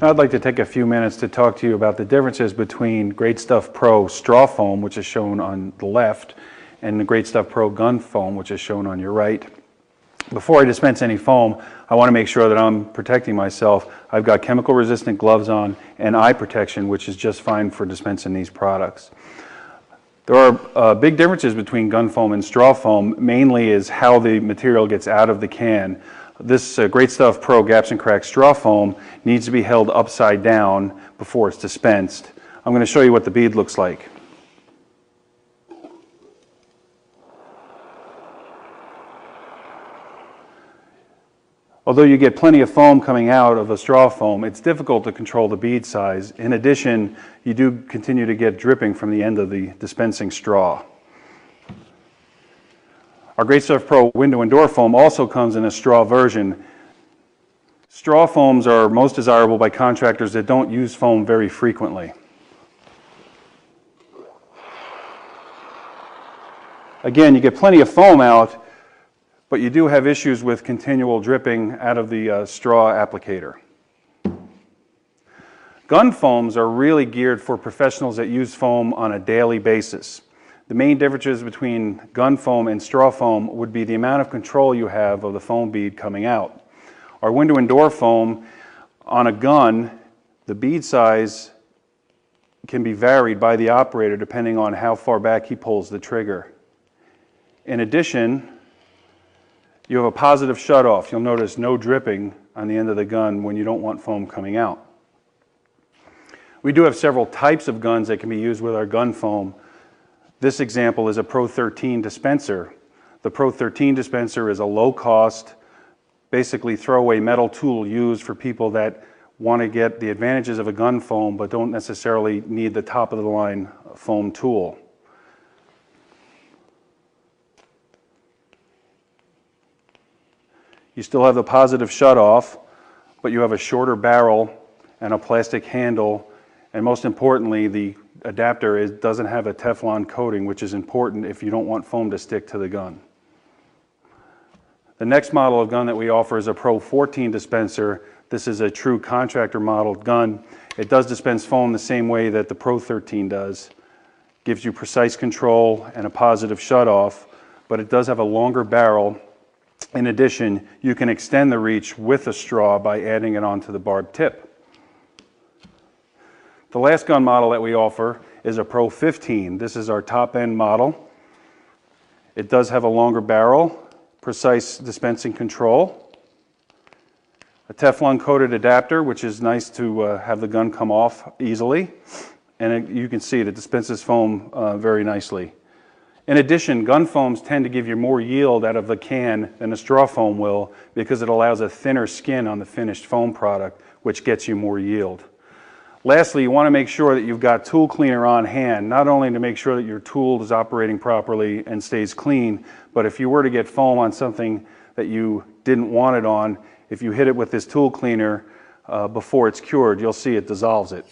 Now I'd like to take a few minutes to talk to you about the differences between Great Stuff Pro straw foam, which is shown on the left, and the Great Stuff Pro gun foam, which is shown on your right. Before I dispense any foam, I want to make sure that I'm protecting myself. I've got chemical resistant gloves on and eye protection, which is just fine for dispensing these products. There are big differences between gun foam and straw foam, mainly is how the material gets out of the can. This Great Stuff Pro Gaps and Cracks straw foam needs to be held upside down before it's dispensed. I'm going to show you what the bead looks like. Although you get plenty of foam coming out of a straw foam, it's difficult to control the bead size. In addition, you do continue to get dripping from the end of the dispensing straw. Our Great Stuff Pro window and door foam also comes in a straw version. Straw foams are most desirable by contractors that don't use foam very frequently. Again, you get plenty of foam out, but you do have issues with continual dripping out of the straw applicator. Gun foams are really geared for professionals that use foam on a daily basis. The main differences between gun foam and straw foam would be the amount of control you have of the foam bead coming out. Our window and door foam on a gun, the bead size can be varied by the operator depending on how far back he pulls the trigger. In addition, you have a positive shutoff. You'll notice no dripping on the end of the gun when you don't want foam coming out. We do have several types of guns that can be used with our gun foam. This example is a Pro 13 dispenser. The Pro 13 dispenser is a low-cost, basically throwaway metal tool used for people that want to get the advantages of a gun foam but don't necessarily need the top-of-the-line foam tool. You still have the positive shutoff, but you have a shorter barrel and a plastic handle, and most importantly, the adapter doesn't have a Teflon coating, which is important if you don't want foam to stick to the gun. The next model of gun that we offer is a Pro 14 dispenser. This is a true contractor modeled gun. It does dispense foam the same way that the Pro 13 does. Gives you precise control and a positive shutoff, but it does have a longer barrel. In addition, you can extend the reach with a straw by adding it onto the barbed tip. The last gun model that we offer is a Pro 15. This is our top-end model. It does have a longer barrel, precise dispensing control, a Teflon-coated adapter, which is nice to have the gun come off easily, and you can see it dispenses foam very nicely. In addition, gun foams tend to give you more yield out of the can than a straw foam will because it allows a thinner skin on the finished foam product, which gets you more yield. Lastly, you want to make sure that you've got tool cleaner on hand, not only to make sure that your tool is operating properly and stays clean, but if you were to get foam on something that you didn't want it on, if you hit it with this tool cleaner before it's cured, you'll see it dissolves it.